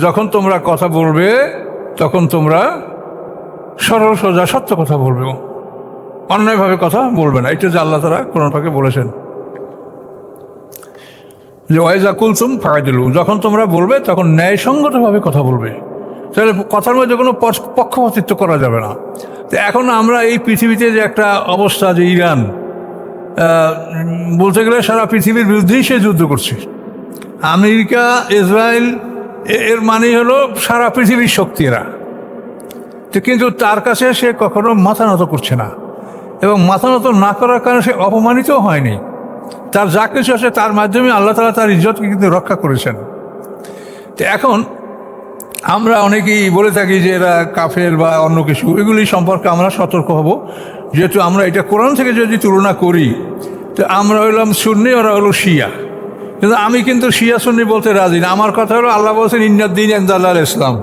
যখন তোমরা কথা বলবে তখন তোমরা সরল সোজা সত্য কথা বলবে, অন্যায়ভাবে কথা বলবে না। এটা যে আল্লাহ তাআলা কোরআন পাকে বলেছেন যে ওয়াইজা কুলতুম ফাদিলু, যখন তোমরা বলবে তখন ন্যায়সঙ্গতভাবে কথা বলবে, তাহলে কথার মধ্যে কোনো পক্ষপাতিত্ব করা যাবে না। তো এখন আমরা এই পৃথিবীতে যে একটা অবস্থা, যে ইরান বলতে গেলে সারা পৃথিবীর বিরুদ্ধেই সে যুদ্ধ করছে, আমেরিকা ইসরায়েল এর মানেই হলো সারা পৃথিবীর শক্তি এরা। তো কিন্তু তার কাছে সে কখনো মাথা নত করছে না, এবং মাথা নত না করার কারণে সে অপমানিত হয়নি। তার যা কিছু আছে তার মাধ্যমে আল্লাহ তাআলা তার ইজ্জতকে কিন্তু রক্ষা করেছেন। তো এখন আমরা অনেকেই বলে থাকি যে এরা কাফের বা অন্য কিছু, এগুলি সম্পর্কে আমরা সতর্ক হব। যেহেতু আমরা এটা কোরআন থেকে যদি তুলনা করি, তো আমরা হইলাম সুন্নি, ওরা হলো শিয়া। কিন্তু আমি কিন্তু শিয়া সুন্নি বলতে রাজি না। আমার কথা হলো আল্লাহ বলছেন ইন্নাদ্দিন ইনদাল্লাহিল ইসলাম।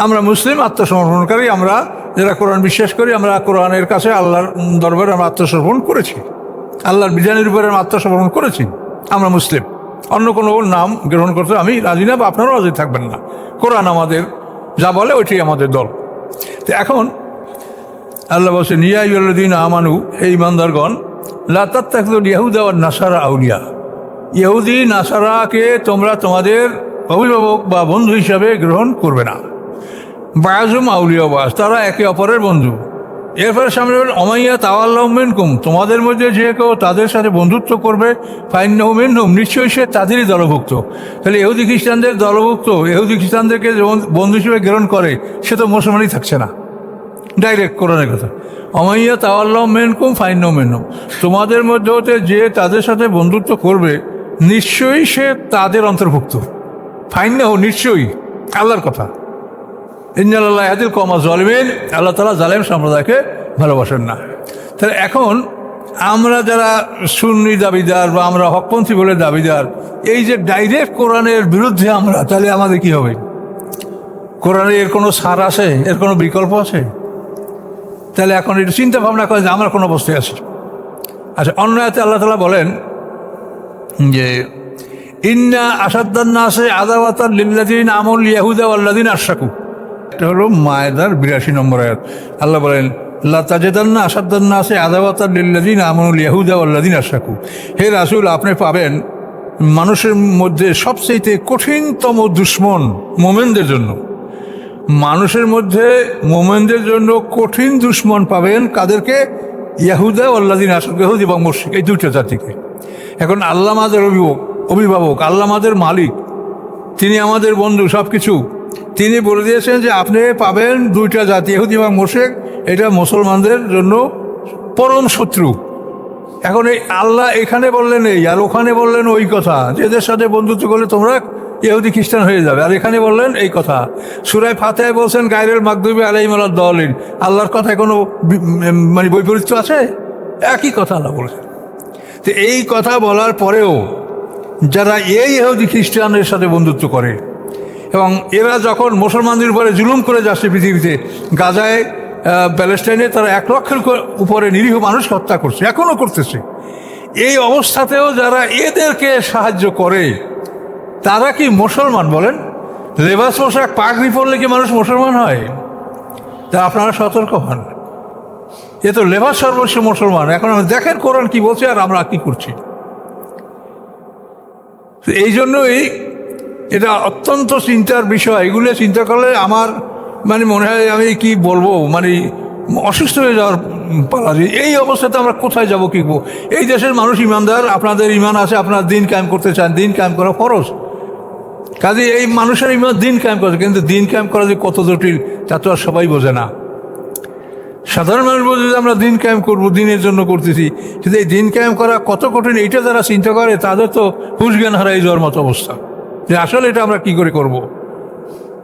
আমরা মুসলিম, আত্মসমর্পণকারী, আমরা যারা কোরআন বিশ্বাস করি, আমরা কোরআনের কাছে আল্লাহর দরবারে আমরা আত্মসমর্পণ করেছি, আল্লাহর বিধানের উপরে আমরা আত্মসমর্পণ করেছি, আমরা মুসলিম। অন্য কোনো নাম গ্রহণ করতে আমি রাজি না, বা আপনারাও রাজি থাকবেন না। কোরআন আমাদের যা বলে ওইটাই আমাদের দল। তো এখন আল্লাহ বলছেন ইয়া আইয়ুহাল্লাযীনা আমানু, এই ইমানদারগণ, লা তাত্তাখিযুল ইয়াহুদা ওয়ান নাসারা আউলিয়া, ইহুদি নাসারাকে তোমরা তোমাদের অভিভাবক বা বন্ধু হিসাবে গ্রহণ করবে না। বাযুম আউলিয়া বাস, তারা একে অপরের বন্ধু। এরপরে সামনে বলেন অমাইয়া তাওয়াল্লাহু মিনকুম, তোমাদের মধ্যে যে কেউ তাদের সাথে বন্ধুত্ব করবে, ফাইন্নাহু মিনহুম, নিশ্চয়ই সে তাদেরই দলভুক্ত। তাহলে ইহুদি খ্রিস্টানদের দলভুক্ত, ইহুদি খ্রিস্টানদেরকে বন্ধু হিসেবে গ্রহণ করে, সে তো মুসলমানই থাকছে না। ডাইরেক্ট কোরআনের কথা, অমাইয়া তাওয়াল্লাহু মিনকুম ফাইন্নাহু মিনহুম, তোমাদের মধ্যে হতে যে তাদের সাথে বন্ধুত্ব করবে, নিশ্চয়ই সে তাদের অন্তর্ভুক্ত। ফাইন্নাহু, নিশ্চয়ই, আল্লাহর কথা। ইন্নাল্লাহা লা ইয়াহদিল কওমাজ জালিমিন, আল্লাহ তাআলা জালেম সম্প্রদায়কে ভালোবাসেন না। তাহলে এখন আমরা যারা সুন্নি দাবিদার বা আমরা হকপন্থী বলে দাবিদার, এই যে ডাইরেক্ট কোরআনের বিরুদ্ধে আমরা, তাহলে আমাদের কি হবে? কোরআনে এর কোনো সার আছে? এর কোনো বিকল্প আছে? তাহলে এখন একটু চিন্তা ভাবনা করেন যে আমরা কোন অবস্থায় আছি। আচ্ছা, অন্য আয়াতে আল্লাহ তাআলা বলেন যে ইন্না আশাদ্দান নাসি আদাওয়াতান লিল্লাযীনা আমানুল ইয়াহুদা ওয়াল্লাযীনা আশরাকু। এটা হলো মায়েদার ৮২ নম্বর আয়াত। আল্লাহ বলেন লা তাজিদান্না আশাদ্দান নাসি আদাওয়াতান লিল্লাযীনা আমানুল ইয়াহুদা ওয়াল্লাযীনা আশরাকু। হে রাসূল, আপনি পাবেন মানুষের মধ্যে সবচেয়ে কঠিনতম দুশমন মুমিনদের জন্য। মানুষের মধ্যে মুমিনদের জন্য কঠিন দুশমন পাবেন কাদেরকে? ইয়াহুদা ওয়াল্লাযীনা আশরাকু, ইহুদি এবং মুশরিক, এই দুটো জাতিকে। এখন আল্লাহ আমাদের অভিভাবক, আল্লাহ আমাদের মালিক, তিনি আমাদের বন্ধু, সব কিছু। তিনি বলে দিয়েছেন যে আপনি পাবেন দুইটা জাতি, ইহুদি এবং মুশরিক। এটা মুসলমানদের জন্য পরম শত্রু। এখন এই আল্লাহ এখানে বললেন এই, আর ওখানে বললেন ওই কথা, এদের সাথে বন্ধুত্ব করলে তোমরা ইহুদি খ্রিস্টান হয়ে যাবে, আর এখানে বললেন এই কথা। সূরা ফাতিহায় বলছেন গায়রুল মাগদুবি আলাইহিম ওয়ালাদ-দাল্লিন। আল্লাহর কথায় কোনো মানে বৈপরীত্য আছে? একই কথা আল্লাহ বলেছেন। তো এই কথা বলার পরেও যারা এই ইহুদি খ্রিস্টানের সাথে বন্ধুত্ব করে, এবং এরা যখন মুসলমানদের উপরে জুলুম করে যাচ্ছে পৃথিবীতে, গাজায়, প্যালেস্টাইনে তারা ১ লক্ষের উপরে নিরীহ মানুষ হত্যা করছে, এখনও করতেছে। এই অবস্থাতেও যারা এদেরকে সাহায্য করে, তারা কি মুসলমান বলেন? লেবাস পোশাক পাগড়ি পরলে কি মানুষ মুসলমান হয়? তা আপনারা সতর্ক হন। এ তো লেবাস সর্বস্ব মুসলমান। এখন দেখেন কোরআন কি বলছে আর আমরা কি করছি। এই জন্যই এটা অত্যন্ত চিন্তার বিষয়। এগুলো চিন্তা করলে আমার মানে মনে হয় আমি কি বলবো, মানে অসুস্থ হয়ে যাওয়ার পালা। এই অবস্থাতে আমরা কোথায় যাব, কি করবো? এই দেশের মানুষ ইমানদার, আপনাদের ইমান আছে, আপনার দিন কায়েম করতে চান, দিন কায়েম করা ফরজ। কাজে এই মানুষের ইমান দিন কায়েম করছে, কিন্তু দিন কায়েম করা যে কত জটিল তা তো আর সবাই বোঝে না। সাধারণ মানুষ বোঝে যে আমরা দিন কায়েম করবো, দিনের জন্য করতেছি, কিন্তু এই দিন কায়েম করা কত কঠিন এইটা যারা চিন্তা করে তাদের তো হুঁশ জ্ঞান হারাই যাওয়ার মতো অবস্থা, যে আসলে এটা আমরা কি করে করব।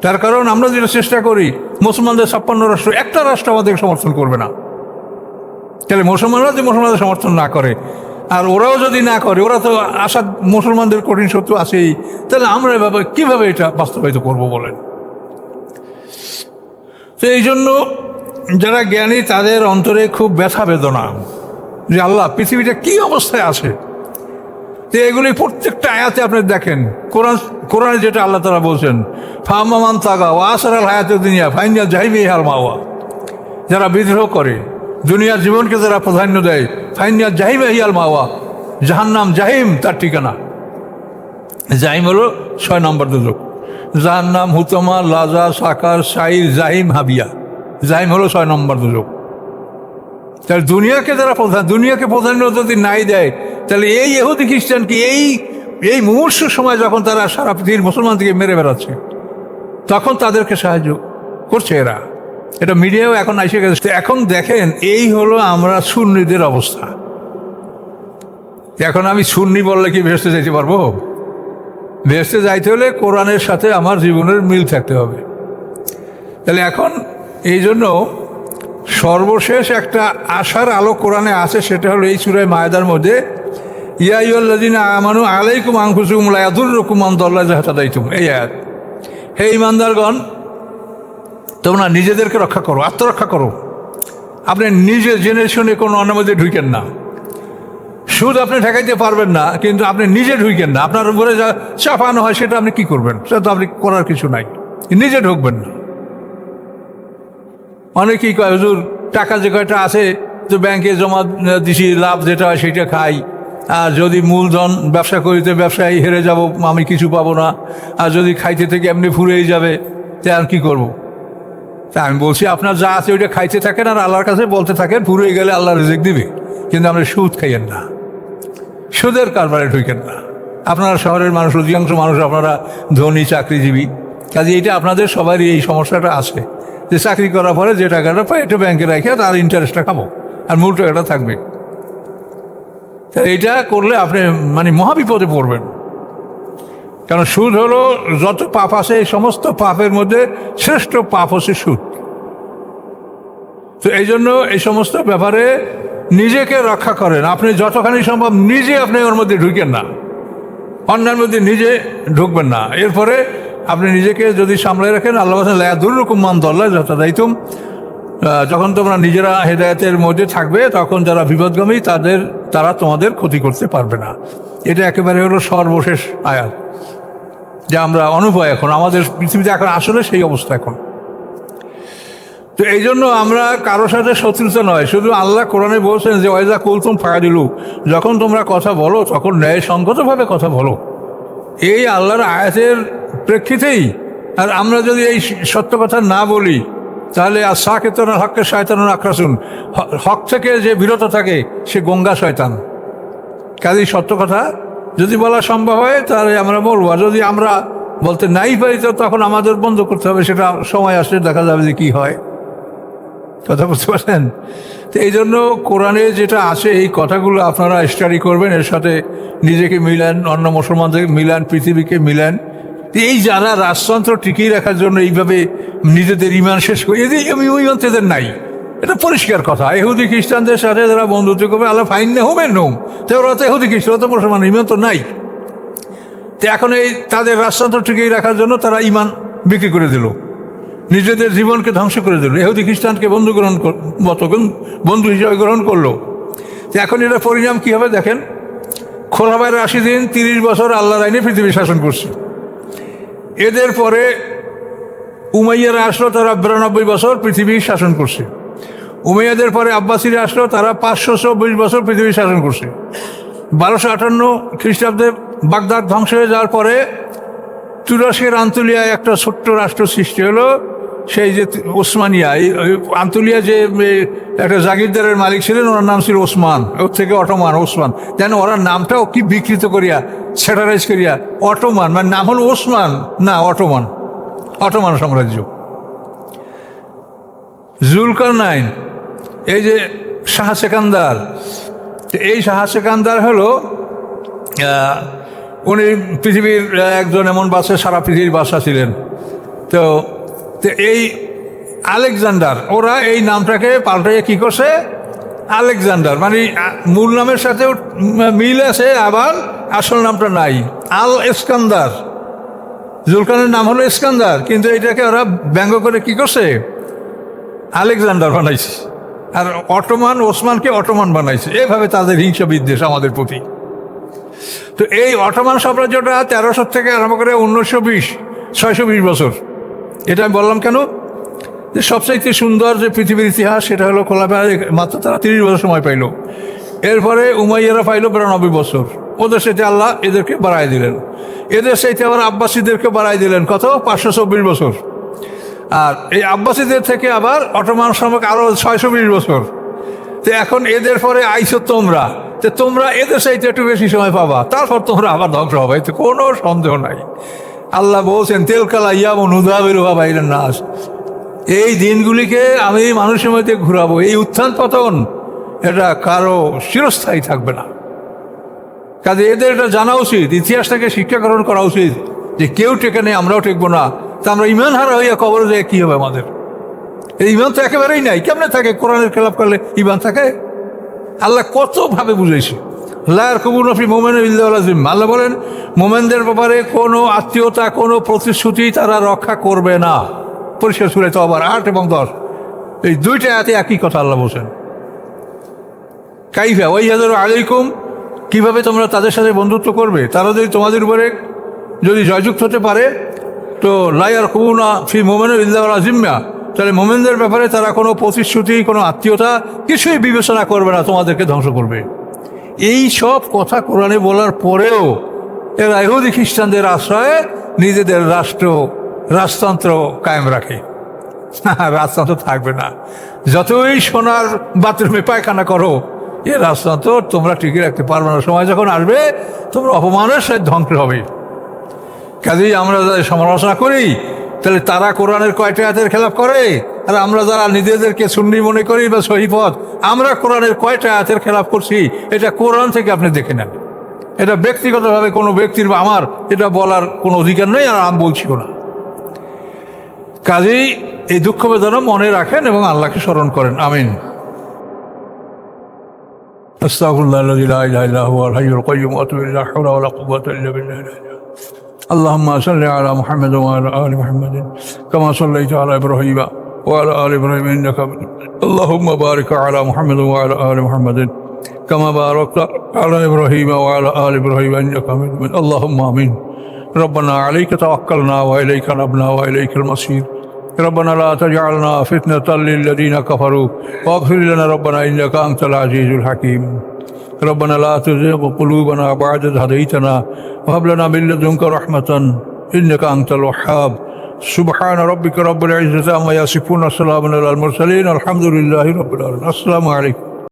তার কারণ আমরা যেটা চেষ্টা করি, মুসলমানদের ৫৬ রাষ্ট্র, একটা রাষ্ট্র আমাদেরকে সমর্থন করবে না। তাহলে মুসলমানরা যে মুসলমানদের সমর্থন না করে, আর ওরাও যদি না করে, ওরা তো আসাদ মুসলমানদের কঠিন শত্রু আছেই, তাহলে আমরা এভাবে কীভাবে এটা বাস্তবায়িত করবো বলেন? তো এই জন্য যারা জ্ঞানী তাদের অন্তরে খুব ব্যথা বেদনা যে আল্লাহ পৃথিবীটা কী অবস্থায় আছে। তো এগুলি প্রত্যেকটা আয়াতে আপনি দেখেন, কোরআনে যেটা আল্লাহ তাআলা বলছেন, ফাম্মান তাগা ওয়া আসারাল হায়াতুদ দুনিয়া ফাইনাল জাহিমি হাল মাওয়া, যারা বিদ্রোহ করে, দুনিয়ার জীবনকে যারা প্রাধান্য দেয়, ফাইনাল জাহিমি হাল মাওয়া, জাহান্নাম জাহিম তার ঠিকানা। জাহিম হলো 6 নম্বর দুজক, জাহান্নাম, হুতমা, লাজা, সাকার, সাইর, জাহিম, হাবিয়া। জাহিম হলো 6 নম্বর দুজক। তাহলে দুনিয়াকে যারা দুনিয়াকে প্রাধান্য যদি নাই দেয়, তাহলে এই ইহুদি খ্রিস্টানকে এই মুমূর্ষ সময় যখন তারা সারা পৃথিবীর মুসলমানদেরকে মেরে বেড়াচ্ছে, তখন তাদেরকে সাহায্য করছে এরা। এটা মিডিয়াও এখন এসে গেছে। এখন দেখেন, এই হলো আমরা সুন্নিদের অবস্থা। এখন আমি সুন্নি বললে কি ভেস্তে যাইতে পারবো? ভেস্তে যাইতে হলে কোরআনের সাথে আমার জীবনের মিল থাকতে হবে। তাহলে এখন এই জন্য সর্বশেষ একটা আশার আলো কোরআনে আছে, সেটা হলো এই সূরা মায়েদার মধ্যে, ইয়া আইয়ুহাল্লাযীনা আমানু আলাইকুম আনফুসাকুম লা ইয়াদুররুকুম মান দাল্লা ইযা হাদাইতুম। এই আয়াত, হে ঈমানদারগণ, তোমরা নিজেদেরকে রক্ষা করো, আত্মরক্ষা করো। আপনি নিজে জেনে শুনে কোনো অন্যের মধ্যে ঢুকেন না। সুদ আপনি ঠেকাইতে পারবেন না, কিন্তু আপনি নিজে ঢুকেন না। আপনার উপরে যা চাপানো হয় সেটা আপনি কি করবেন? সেটা তো আপনি করার কিছু নাই, নিজে ঢুকবেন না। অনেকেই কয়, হুজুর টাকা যে কয়টা আছে তো ব্যাংকে জমা দিছি, লাভ যেটা হয় সেটা খাই, আর যদি মূলধন ব্যবসা করিতে ব্যবসায় হেরে যাব, আমি কিছু পাবো না, আর যদি খাইতে থেকে এমনি ফুরেই যাবে, তা আর কি করবো? তা আমি বলছি, আপনার যা আছে ওইটা খাইতে থাকেন আর আল্লাহর কাছে বলতে থাকেন, ফুরে গেলে আল্লাহ রিজিক দিবে। কিন্তু আপনি সুদ খাইয়েন না, সুদের কারবারে ঢুকেন না। আপনারা শহরের মানুষ, অধিকাংশ মানুষ আপনারা ধনী চাকরিজীবী, কাজে এটা আপনাদের সবারই এই সমস্যাটা আছে যে চাকরি করার পরে যে টাকাটা পাই এটা ব্যাংকে রাখে তার ইন্টারেস্টটা খাবো, আর মূল টাকাটা থাকবে। এইটা করলে আপনি মানে মহাবিপদে পড়বেন। কারণ সুদ হলো, যত পাপ আছে এই সমস্ত পাপের মধ্যে শ্রেষ্ঠ পাপ হচ্ছে সুদ। তো এই জন্য এই সমস্ত ব্যাপারে নিজেকে রক্ষা করেন। আপনি যতখানি সম্ভব নিজে আপনি ওর মধ্যে ঢুকেন না, অন্যের মধ্যে নিজে ঢুকবেন না। এরপরে আপনি নিজেকে যদি সামলে রাখেন, আল্লাহ বলেন লা ইয়াদুররুকুম মান দাল্লা ইযা হাদাইতুম, যখন তোমরা নিজেরা হেদায়েতের মধ্যে থাকবে, তখন যারা বিপদগামী তারা তোমাদের ক্ষতি করতে পারবে না। এটা একেবারে হলো সর্বশেষ আয়াত, যে আমরা অনুভব এখন আমাদের পৃথিবীতে এখন আসলে সেই অবস্থা এখন। তো এই জন্য আমরা কারোর সাথে শত্রুতা নয়, শুধু আল্লাহ কোরআনে বলছেন যে ওয়াইজা কুলতুম ফাদিলু, যখন তোমরা কথা বলো তখন ন্যায়সঙ্গতভাবে কথা বলো। এই আল্লাহর আয়াতের প্রেক্ষিতেই। আর আমরা যদি এই সত্য কথা না বলি, তাহলে আর সাকেতনা হককে শয়তানুন আখরাসুন, হক থেকে যে বিরত থাকে সে গঙ্গা শয়তান। কাজেই সত্য কথা যদি বলা সম্ভব হয় তাহলে আমরা বলবো, আর যদি আমরা বলতে নাই পারি তো তখন আমাদের বন্ধ করতে হবে। সেটা সময় আসলে দেখা যাবে যে কী হয়। কথা বুঝতে পারছেন? তো এই জন্য কোরআনে যেটা আছে এই কথাগুলো আপনারা স্টাডি করবেন, এর সাথে নিজেকে মিলান, অন্য মুসলমানদের মিলান, পৃথিবীকে মিলান। এই যারা রাজতন্ত্র টিকিয়ে রাখার জন্য এইভাবে নিজেদের ইমান শেষ করে, এদের ইমান তাদের নাই, এটা পরিষ্কার কথা। ইহুদি খ্রিস্টানদের সাথে যারা বন্ধুত্ব করবে, আল্লাহ ফাইন না হোমেন নোম, তো ওরা তো ইহুদি খ্রিস্টান, তো মুসলমান, ইমান তো নাই। তো এখন এই তাদের রাজতন্ত্র টিকিয়ে রাখার জন্য তারা ইমান বিক্রি করে দিল, নিজেদের জীবনকে ধ্বংস করে দিল, ইহুদি খ্রিস্টানকে বন্ধু হিসাবে গ্রহণ করলো। তো এখন এটা পরিণাম কী হবে দেখেন। খোলাফায়ের 80 দিন 30 বছর আল্লাহর আইনে পৃথিবী শাসন করছে। এদের পরে উমাইয়ারা আসলো, তারা 92 বছর পৃথিবী শাসন করছে। উমাইয়াদের পরে আব্বাসীরা আসলো, তারা 524 বছর পৃথিবী শাসন করছে। 1258 খ্রিস্টাব্দে বাগদাদ ধ্বংস হয়ে যাওয়ার পরে তুরস্কের আন্তলিয়ায় একটা ছোট্ট রাষ্ট্র সৃষ্টি হলো, সেই যে ওসমানিয়া। এই আন্তলিয়া যে একটা জাগিরদারের মালিক ছিলেন, ওনার নাম ছিল ওসমান, ওর থেকে অটোমান ওসমান। যেন ওরা নামটাও কি বিকৃত করিয়া, স্যাটারাইজ করিয়া অটোমান, মানে নাম হলো ওসমান না অটোমান, অটোমান সাম্রাজ্য। জুলকারনাইন, এই যে শাহ সেকান্দার, এই শাহ সেকান্দার হলো উনি পৃথিবীর একজন এমন বাদশা, সারা পৃথিবীর বাদশা ছিলেন। তো এই আলেকজান্ডার, ওরা এই নামটাকে পাল্টাইয়ে কী করছে আলেকজান্ডার, মানে মূল নামের সাথেও মিল আছে, আবার আসল নামটা নাই, আল ইস্কান্দার। জুলকানের নাম হলো ইস্কান্দার, কিন্তু এটাকে ওরা ব্যঙ্গ করে কী করছে আলেকজান্ডার বানাইছে, আর অটোমান ওসমানকে অটোমান বানাইছে। এভাবে তাদের হিংসা বিদ্বেষ আমাদের প্রতি। তো এই অটোমান সাম্রাজ্যটা 1300 থেকে আরম্ভ করে 1920, 620 বছর। এটা আমি বললাম কেন, যে সবচাইতে সুন্দর যে পৃথিবীর ইতিহাস সেটা হলো খোলাফায় মাত্র তারা 30 বছর সময় পাইল। এরপরে উমাইয়ারা পাইল 92 বছর। ওদের সাথে আল্লাহ এদেরকে বাড়াই দিলেন। এদের সাথে আবার আব্বাসীদেরকে বাড়াই দিলেন কত, 524 বছর। আর এই আব্বাসীদের থেকে আবার অটোমান সাম্রাজ্য আরও 620 বছর। তো এখন এদের পরে আইসো তোমরা, তো তোমরা এদের সাথে একটু বেশি সময় পাবা, তারপর তোমরা আবার ধ্বংস হবে, এতে কোনো সন্দেহ নাই। আল্লাহ বলছেন তেলকালা ইয়াম নুদাবিল বাইরের নাস, এই দিনগুলিকে আমি মানুষের মধ্যে ঘুরাবো। এই উত্থান পতন এটা কারো চিরস্থায়ী থাকবে না। কাজে এদের এটা জানা উচিত, ইতিহাস থেকে শিক্ষা গ্রহণ করা উচিত যে কেউ টেকে নেই, আমরাও টেকবো না। তা আমরা ইমান হারা হইয়া কবরে যায় কী হবে আমাদের? এই ইমান তো একেবারেই নাই। কেমনে থাকে? কোরআনের খেলাপ করলে ইমান থাকে? আল্লাহ কতভাবে বুঝেছে। লায়ার কবুল নফি মোমেন ইল্লাজিম, আল্লাহ বলেন মোমেনদের ব্যাপারে কোনো আত্মীয়তা, কোনো প্রতিশ্রুতি তারা রক্ষা করবে না। পরিষ্কার সূরা তওবার 8 এবং 10, এই দুইটা আয়াতে একই কথা আল্লাহ বলছেন। কাইফা ওয়াইয়াদারু আলাইকুম, কিভাবে তোমরা তাদের সাথে বন্ধুত্ব করবে? তারা যদি তোমাদের উপরে যদি জয়যুক্ত হতে পারে, তো লায়ার কবুনা ফি মোমেন ইল্লাজিম্মা, তাহলে মোমেনদের ব্যাপারে তারা কোনো প্রতিশ্রুতি, কোনো আত্মীয়তা কিছুই বিবেচনা করবে না, তোমাদেরকে ধ্বংস করবে। এই সব কথা কোরআনে বলার পরেও এরা ইহুদি খ্রিস্টানদের আশ্রয়ে নিজেদের রাজতন্ত্র কায়েম রাখে। রাজতন্ত্র থাকবে না। যতই সোনার বাথরুমে পায়খানা করো, এ রাজতন্ত্র তোমরা টিকিয়ে রাখতে পারবে না। সময় যখন আসবে তোমরা অপমানের সাথে ধ্বংস হবে। কাজেই আমরা যাদের সমালোচনা করি, তাহলে তারা কোরআনের কয়টা আয়াতের খেলাপ করে, আর আমরা যারা নিজেদেরকে সুন্নি মনে করি বা সহিপথ, আমরা কোরআনের কয়টা আয়াতের খেলাপ করছি এটা কোরআন থেকে আপনি দেখে নেন। এটা ব্যক্তিগতভাবে কোনো ব্যক্তির বা আমার এটা বলার কোনো অধিকার নেই, আর আমি বলছিও না। কাজেই এই দুঃখ বেদনা মনে রাখেন এবং আল্লাহকে স্মরণ করেন। আমিন। আস্তাগফিরুল্লাহি লা ইলাহা ইল্লা হুয়াল হাইয়ুল কাইয়্যুম ওয়া আতুবু ইলাইহি, লা হাওলা ওয়া লা কুওয়াতা ইল্লা বিল্লাহ। اللهم صل على محمد وعلى آل محمد كما صليت على إبراهيم وعلى آل إبراهيم إنك حميد مجيد. اللهم بارك على محمد وعلى آل محمد كما باركت على إبراهيم وعلى آل إبراهيم إنك حميد مجيد. اللهم آمين. ربنا عليك توكلنا وإليك نبنا وإليك المصير. ربنا لا تجعلنا فتنة للذين كفروا واغفر لنا ربنا إنك أنت العزيز الحكيم. ربنا لا تزغ قلوبنا بعد إذ هديتنا وهب لنا من لدنك رحمة إنك أنت الوهاب. سبحان ربك رب العزة عما يصفون، وسلام على المرسلين، الحمد لله رب العالمين. السلام عليكم.